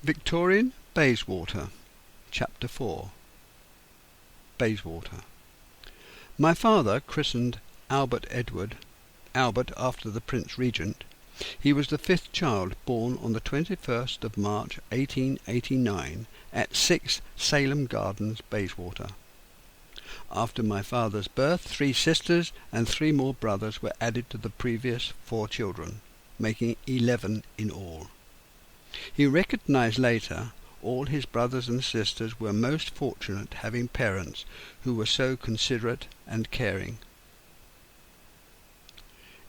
Victorian Bayswater. Chapter 4. Bayswater. My father christened Albert Edward, Albert after the Prince Regent. He was the fifth child, born on the 21st of March 1889 at 6 Salem Gardens, Bayswater. After my father's birth, 3 sisters and 3 more brothers were added to the previous 4 children, making 11 in all. He recognized later all his brothers and sisters were most fortunate having parents who were so considerate and caring.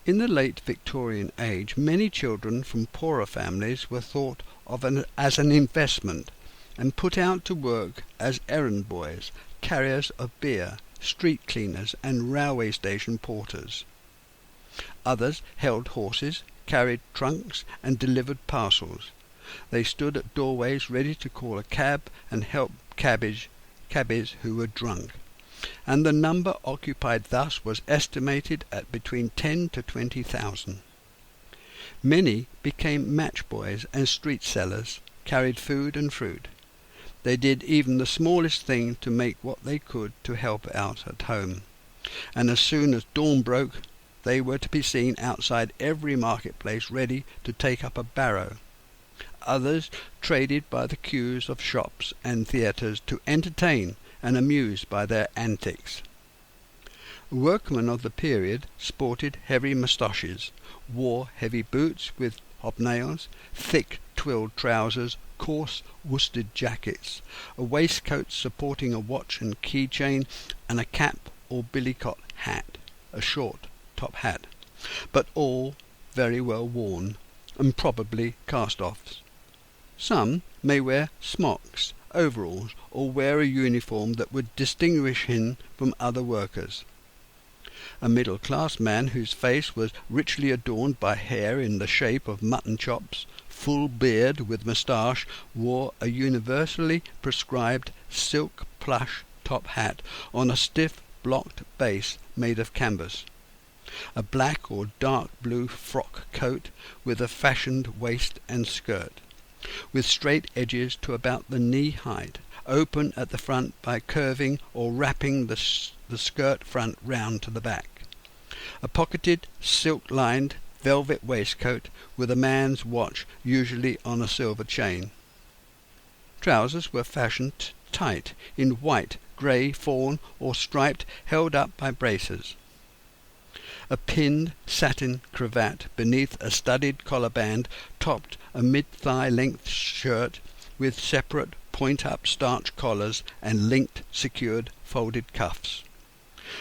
In the late Victorian age, many children from poorer families were thought of as an investment and put out to work as errand boys, carriers of beer, street cleaners and railway station porters. Others held horses, carried trunks and delivered parcels. They stood at doorways ready to call a cab and help cabbies who were drunk, and the number occupied thus was estimated at between 10 to 20,000. Many became match boys and street sellers, carried food and fruit. They did even the smallest thing to make what they could to help out at home, and as soon as dawn broke they were to be seen outside every marketplace ready to take up a barrow. Others traded by the queues of shops and theatres to entertain and amuse by their antics. Workmen of the period sported heavy moustaches, wore heavy boots with hobnails, thick twilled trousers, coarse worsted jackets, a waistcoat supporting a watch and key chain, and a cap or billycock hat, a short top hat, but all very well worn and probably cast-offs. Some may wear smocks, overalls, or wear a uniform that would distinguish him from other workers. A middle-class man whose face was richly adorned by hair in the shape of mutton chops, full beard with moustache, wore a universally prescribed silk plush top hat on a stiff blocked base made of canvas. A black or dark blue frock coat with a fashioned waist and skirt, with straight edges to about the knee height, open at the front by curving or wrapping the skirt front round to the back. A pocketed, silk-lined velvet waistcoat with a man's watch usually on a silver chain. Trousers were fashioned tight in white, grey, fawn or striped, held up by braces. A pinned satin cravat beneath a studded collar band topped a mid-thigh length shirt with separate point-up starch collars and linked secured folded cuffs.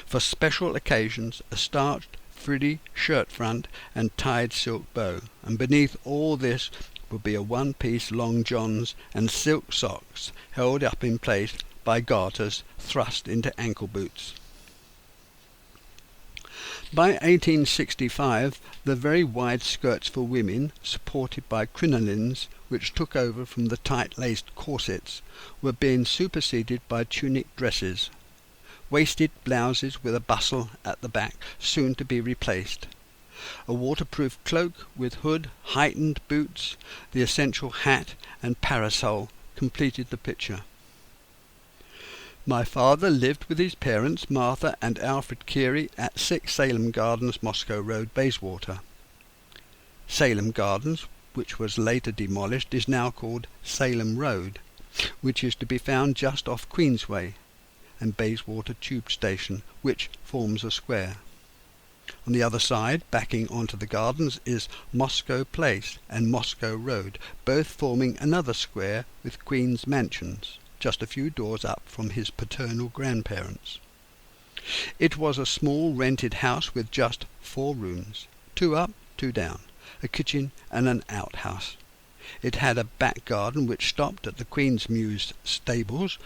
For special occasions a starched frilly shirt front and tied silk bow, and beneath all this would be a one-piece long johns and silk socks held up in place by garters thrust into ankle boots. By 1865 the very wide skirts for women, supported by crinolines which took over from the tight-laced corsets, were being superseded by tunic dresses, waisted blouses with a bustle at the back, soon to be replaced. A waterproof cloak with hood, heightened boots, the essential hat and parasol completed the picture. My father lived with his parents, Martha and Alfred Kearey, at 6 Salem Gardens, Moscow Road, Bayswater. Salem Gardens, which was later demolished, is now called Salem Road, which is to be found just off Queensway and Bayswater Tube Station, which forms a square. On the other side, backing onto the gardens, is Moscow Place and Moscow Road, both forming another square with Queen's Mansions, just a few doors up from his paternal grandparents. It was a small rented house with just 4 rooms, 2 up, 2 down, a kitchen and an outhouse. It had a back garden which stopped at the Queen's Mews stables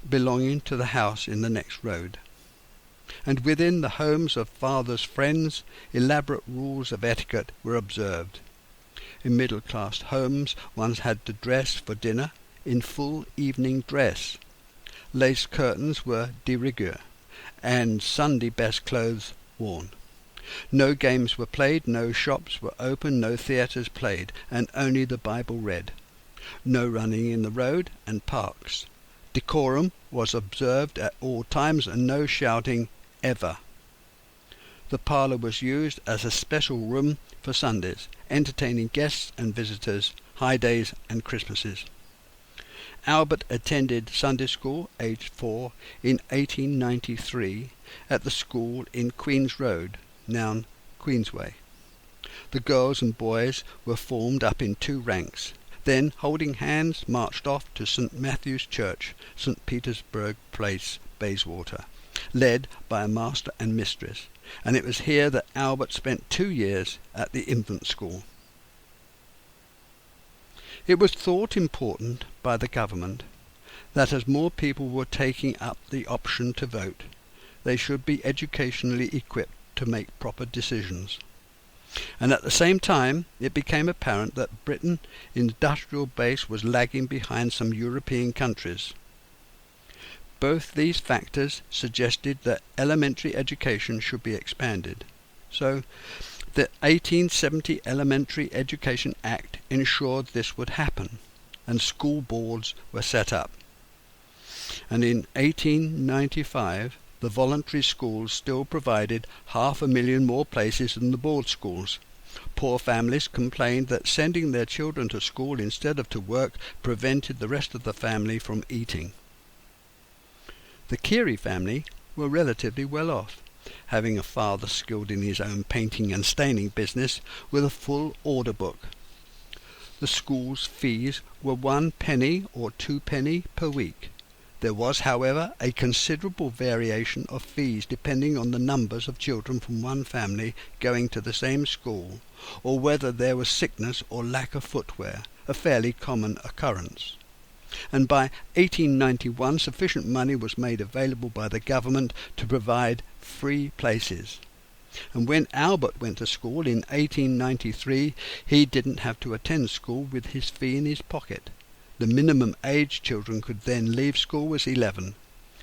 belonging to the house in the next road. And within the homes of father's friends elaborate rules of etiquette were observed. In middle-class homes one had to dress for dinner in full evening dress. Lace curtains were de rigueur, and Sunday best clothes worn. No games were played, no shops were open, no theatres played, and only the Bible read. No running in the road and parks. Decorum was observed at all times and no shouting ever. The parlour was used as a special room for Sundays, entertaining guests and visitors, high days and Christmases. Albert attended Sunday school, aged 4, in 1893 at the school in Queen's Road, now Queensway. The girls and boys were formed up in 2 ranks, then, holding hands, marched off to St. Matthew's Church, St. Petersburg Place, Bayswater, led by a master and mistress, and it was here that Albert spent 2 years at the infant school. It was thought important by the government that as more people were taking up the option to vote, they should be educationally equipped to make proper decisions. And at the same time, it became apparent that Britain's industrial base was lagging behind some European countries. Both these factors suggested that elementary education should be expanded. So, the 1870 Elementary Education Act ensured this would happen, and school boards were set up. And in 1895, the voluntary schools still provided 500,000 more places than the board schools. Poor families complained that sending their children to school instead of to work prevented the rest of the family from eating. The Kearey family were relatively well off, having a father skilled in his own painting and staining business with a full order book. The school's fees were 1 penny or 2 penny per week. There was, however, a considerable variation of fees depending on the numbers of children from one family going to the same school, or whether there was sickness or lack of footwear, a fairly common occurrence. And by 1891 sufficient money was made available by the government to provide free places. And when Albert went to school in 1893, he didn't have to attend school with his fee in his pocket. The minimum age children could then leave school was 11,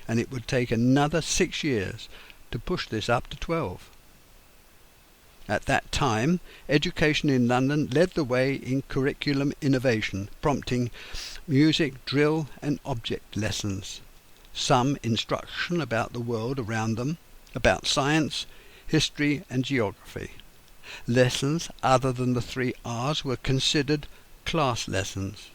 and it would take another 6 years to push this up to 12. At that time, education in London led the way in curriculum innovation, prompting music, drill and object lessons, some instruction about the world around them, about science, history and geography. Lessons other than the 3 R's were considered class lessons.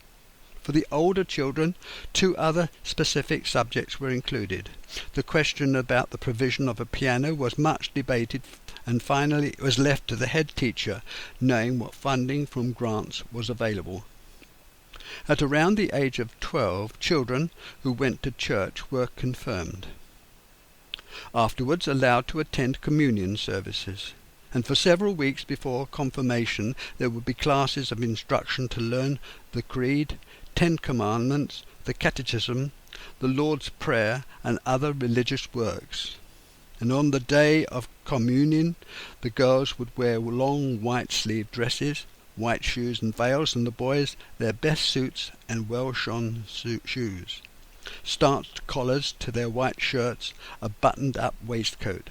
For the older children, 2 other specific subjects were included. The question about the provision of a piano was much debated, and finally it was left to the head teacher, knowing what funding from grants was available. At around the age of 12, children who went to church were confirmed. Afterwards allowed to attend communion services, and for several weeks before confirmation there would be classes of instruction to learn the Creed, 10 Commandments, the Catechism, the Lord's Prayer and other religious works. And on the day of communion the girls would wear long white-sleeved dresses, white shoes and veils, and the boys their best suits and well-shone shoes, starched collars to their white shirts, a buttoned-up waistcoat.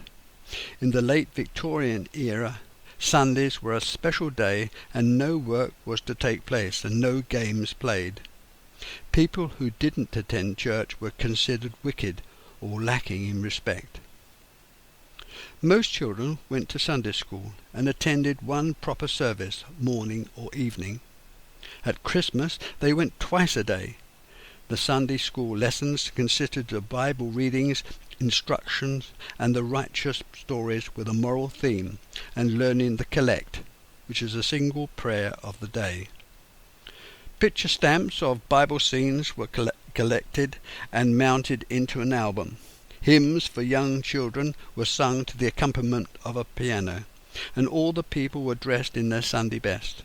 In the late Victorian era, Sundays were a special day and no work was to take place and no games played. People who didn't attend church were considered wicked or lacking in respect. Most children went to Sunday school and attended one proper service, morning or evening. At Christmas they went twice a day. The Sunday school lessons consisted of Bible readings, instructions, and the righteous stories with a moral theme, and learning the collect, which is a single prayer of the day. Picture stamps of Bible scenes were collected and mounted into an album. Hymns for young children were sung to the accompaniment of a piano, and all the people were dressed in their Sunday best.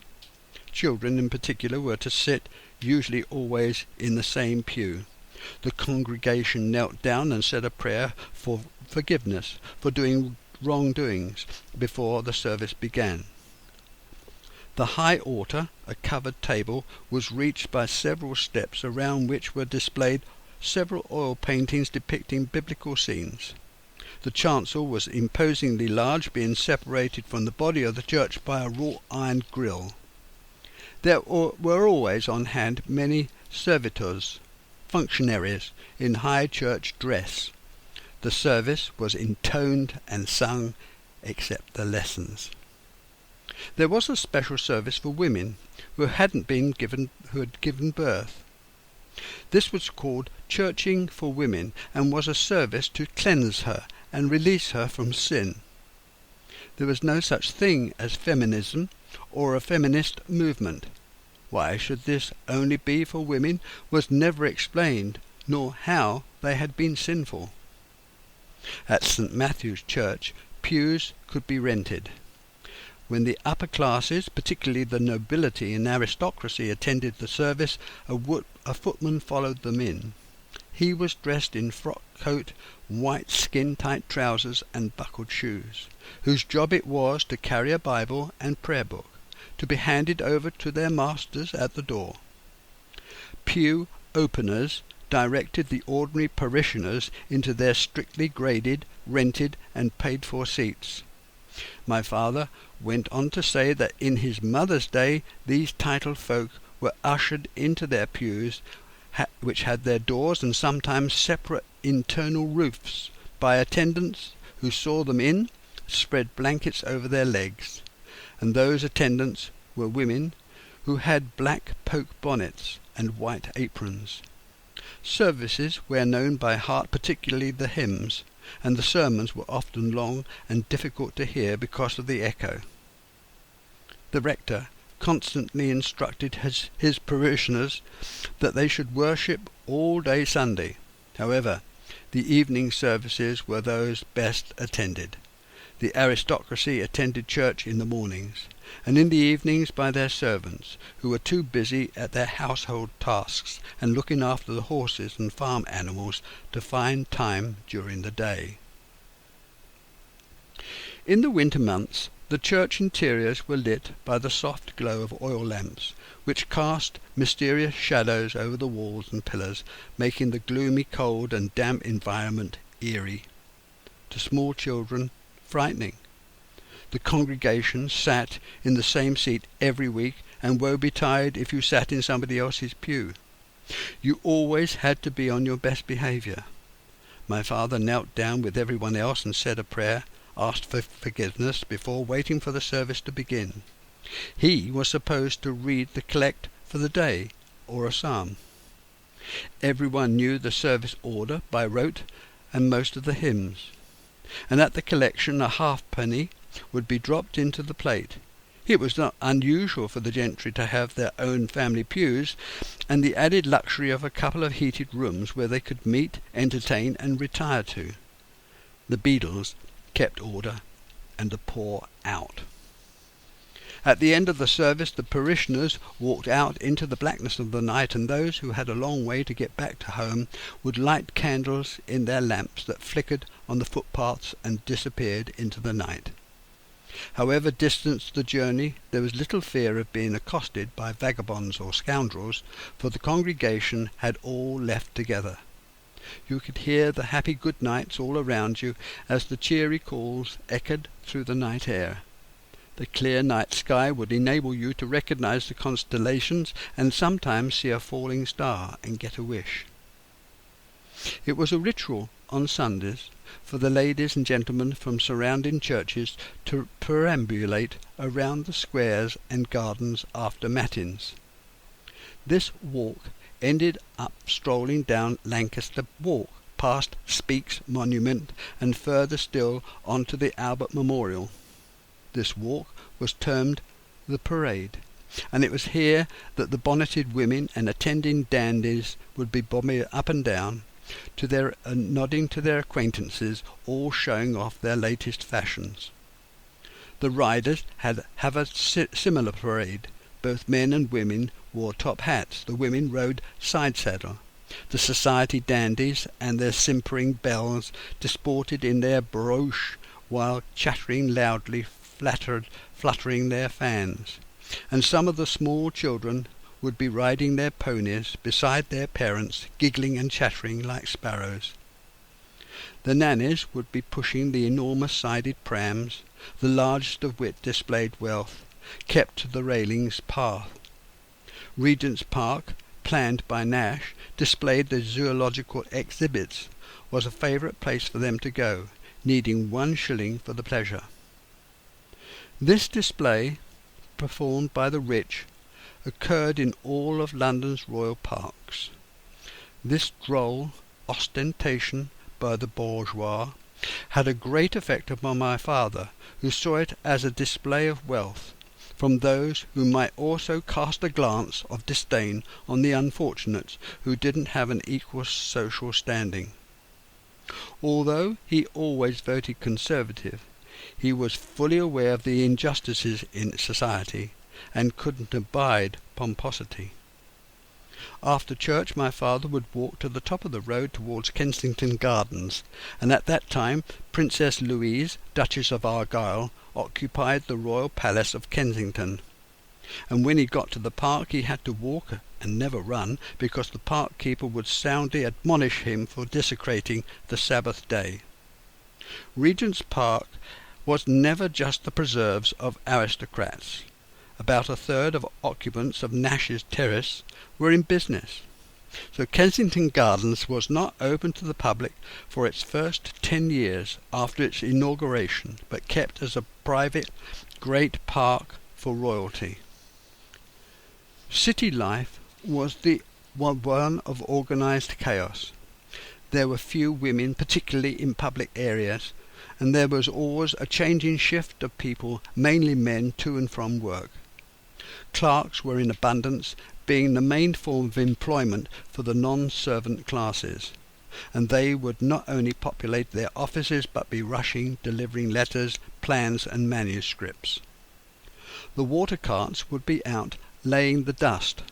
Children in particular were to sit, usually always, in the same pew. The congregation knelt down and said a prayer for forgiveness for doing wrongdoings before the service began. The high altar, a covered table, was reached by several steps around which were displayed several oil paintings depicting biblical scenes. The chancel was imposingly large, being separated from the body of the church by a wrought iron grille. Were always on hand many servitors, functionaries, in high church dress. The service was intoned and sung, except the lessons. There was a special service for women who had given birth. This was called churching for women, and was a service to cleanse her and release her from sin. There was no such thing as feminism or a feminist movement. Why should this only be for women was never explained, nor how they had been sinful. At St. Matthew's Church, pews could be rented. When the upper classes, particularly the nobility and aristocracy, attended the service, a footman followed them in. He was dressed in frock coat, white skin-tight trousers and buckled shoes, whose job it was to carry a Bible and prayer book, to be handed over to their masters at the door. Pew openers directed the ordinary parishioners into their strictly graded, rented and paid-for seats. My father went on to say that in his mother's day these titled folk were ushered into their pews, which had their doors and sometimes separate internal roofs, by attendants who saw them in, spread blankets over their legs, and those attendants were women who had black poke bonnets and white aprons. Services were known by heart, particularly the hymns, and the sermons were often long and difficult to hear because of the echo. The rector constantly instructed his parishioners that they should worship all day Sunday. However, the evening services were those best attended. The aristocracy attended church in the mornings, and in the evenings by their servants, who were too busy at their household tasks and looking after the horses and farm animals to find time during the day. In the winter months, the church interiors were lit by the soft glow of oil lamps, which cast mysterious shadows over the walls and pillars, making the gloomy, cold and damp environment eerie. To small children, frightening. The congregation sat in the same seat every week, and woe betide if you sat in somebody else's pew. You always had to be on your best behaviour. My father knelt down with everyone else and said a prayer, asked for forgiveness before waiting for the service to begin. He was supposed to read the collect for the day, or a psalm. Everyone knew the service order by rote and most of the hymns, and at the collection a halfpenny would be dropped into the plate. It was not unusual for the gentry to have their own family pews, and the added luxury of a couple of heated rooms where they could meet, entertain, and retire to. The beadles kept order, and the poor out. At the end of the service the parishioners walked out into the blackness of the night, and those who had a long way to get back to home would light candles in their lamps that flickered on the footpaths and disappeared into the night. However distant the journey, there was little fear of being accosted by vagabonds or scoundrels, for the congregation had all left together. You could hear the happy good nights all around you as the cheery calls echoed through the night air. The clear night sky would enable you to recognize the constellations and sometimes see a falling star and get a wish. It was a ritual on Sundays for the ladies and gentlemen from surrounding churches to perambulate around the squares and gardens after matins. This walk ended up strolling down Lancaster Walk, past Speke's Monument, and further still on to the Albert Memorial. This walk was termed the Parade, and it was here that the bonneted women and attending dandies would be bobbing up and down, to their nodding to their acquaintances, all showing off their latest fashions. The riders have a similar parade. Both men and women wore top hats. The women rode side saddle. The society dandies and their simpering belles disported in their broche while chattering loudly, fluttering their fans. And some of the small children would be riding their ponies beside their parents, giggling and chattering like sparrows. The nannies would be pushing the enormous sided prams, the largest of which displayed wealth, kept to the railings path. Regent's Park, planned by Nash, displayed the zoological exhibits, was a favourite place for them to go, needing 1 shilling for the pleasure. This display, performed by the rich, occurred in all of London's royal parks. This droll ostentation by the bourgeois had a great effect upon my father, who saw it as a display of wealth, from those who might also cast a glance of disdain on the unfortunates who didn't have an equal social standing. Although he always voted Conservative, he was fully aware of the injustices in society, and couldn't abide pomposity. After church my father would walk to the top of the road towards Kensington Gardens, and at that time Princess Louise, Duchess of Argyll, occupied the royal palace of Kensington. And when he got to the park he had to walk and never run, because the park keeper would soundly admonish him for desecrating the Sabbath day. Regent's Park was never just the preserves of aristocrats. About a third of occupants of Nash's Terrace were in business. So Kensington Gardens was not open to the public for its first 10 years after its inauguration, but kept as a private great park for royalty. City life was one of organised chaos. There were few women, particularly in public areas, and there was always a changing shift of people, mainly men, to and from work. Clerks were in abundance, being the main form of employment for the non-servant classes, and they would not only populate their offices but be rushing, delivering letters, plans and manuscripts. The water carts would be out laying the dust.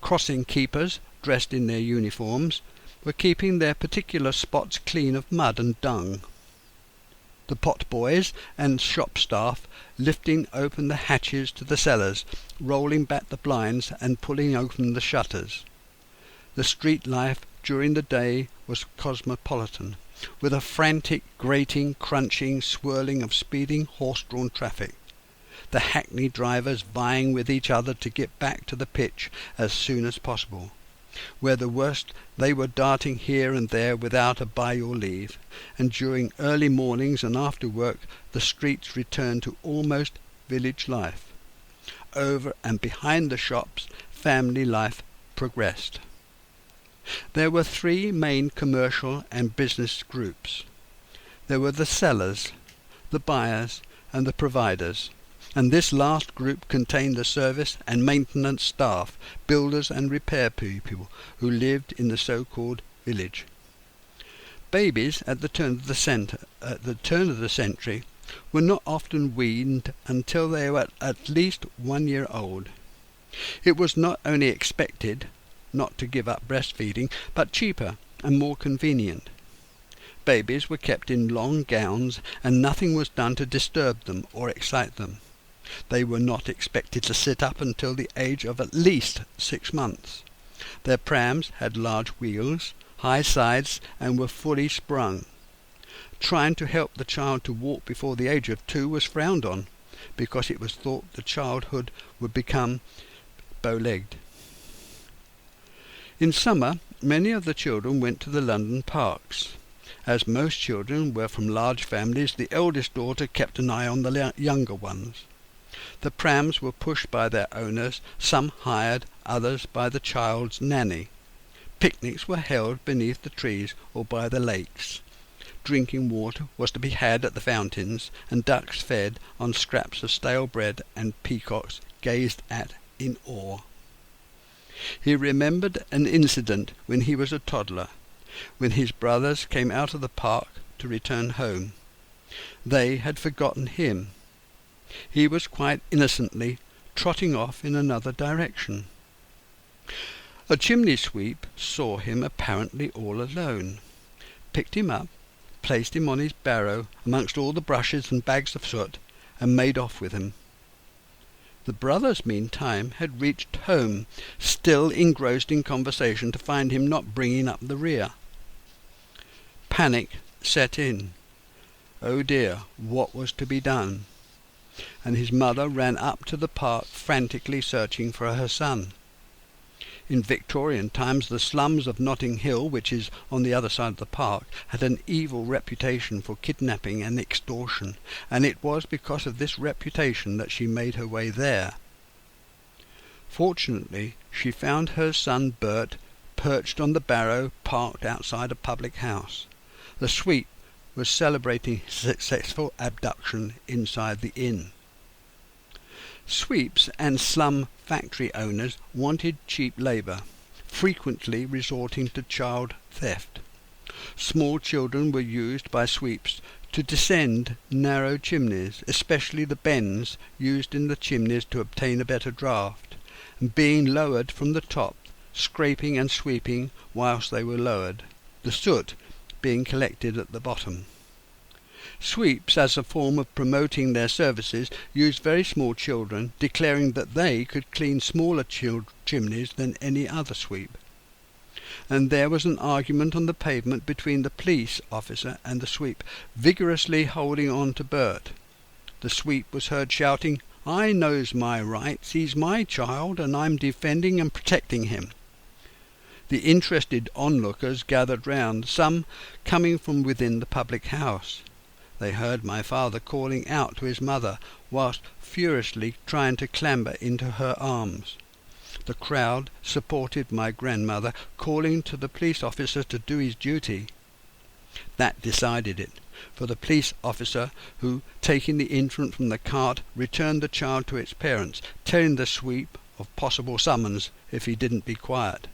Crossing keepers, dressed in their uniforms, were keeping their particular spots clean of mud and dung. The pot boys and shop staff lifting open the hatches to the cellars, rolling back the blinds and pulling open the shutters. The street life during the day was cosmopolitan, with a frantic, grating, crunching, swirling of speeding horse-drawn traffic, the hackney drivers vying with each other to get back to the pitch as soon as possible. Where the worst they were darting here and there without a by your leave, and during early mornings and after work the streets returned to almost village life. Over and behind the shops family life progressed. There were 3 main commercial and business groups. There were the sellers, the buyers and the providers, and this last group contained the service and maintenance staff, builders and repair people who lived in the so-called village. Babies at the turn of the century were not often weaned until they were at least 1 year old. It was not only expected not to give up breastfeeding, but cheaper and more convenient. Babies were kept in long gowns, and nothing was done to disturb them or excite them. They were not expected to sit up until the age of at least 6 months. Their prams had large wheels, high sides, and were fully sprung. Trying to help the child to walk before the age of 2 was frowned on, because it was thought the childhood would become bow-legged. In summer, many of the children went to the London parks. As most children were from large families, the eldest daughter kept an eye on the younger ones. The prams were pushed by their owners, some hired, others by the child's nanny. Picnics were held beneath the trees or by the lakes. Drinking water was to be had at the fountains, and ducks fed on scraps of stale bread and peacocks gazed at in awe. He remembered an incident when he was a toddler, when his brothers came out of the park to return home. They had forgotten him. He was quite innocently trotting off in another direction. A chimney sweep saw him apparently all alone, picked him up, placed him on his barrow amongst all the brushes and bags of soot, and made off with him. The brothers, meantime, had reached home, still engrossed in conversation, to find him not bringing up the rear. Panic set in. Oh dear, what was to be done? And his mother ran up to the park frantically searching for her son. In Victorian times, the slums of Notting Hill, which is on the other side of the park, had an evil reputation for kidnapping and extortion, and it was because of this reputation that she made her way there. Fortunately, she found her son Bert perched on the barrow parked outside a public house. The sweep was celebrating his successful abduction inside the inn. Sweeps and slum factory owners wanted cheap labour, frequently resorting to child theft. Small children were used by sweeps to descend narrow chimneys, especially the bends used in the chimneys to obtain a better draught, and being lowered from the top, scraping and sweeping whilst they were lowered, the soot being collected at the bottom. Sweeps, as a form of promoting their services, used very small children, declaring that they could clean smaller chimneys than any other sweep. And there was an argument on the pavement between the police officer and the sweep, vigorously holding on to Bert. The sweep was heard shouting, "I knows my rights, he's my child, and I'm defending and protecting him." The interested onlookers gathered round, some coming from within the public house. They heard my father calling out to his mother, whilst furiously trying to clamber into her arms. The crowd supported my grandmother, calling to the police officer to do his duty. That decided it, for the police officer, who, taking the infant from the cart, returned the child to its parents, telling the sweep of possible summons if he didn't be quiet.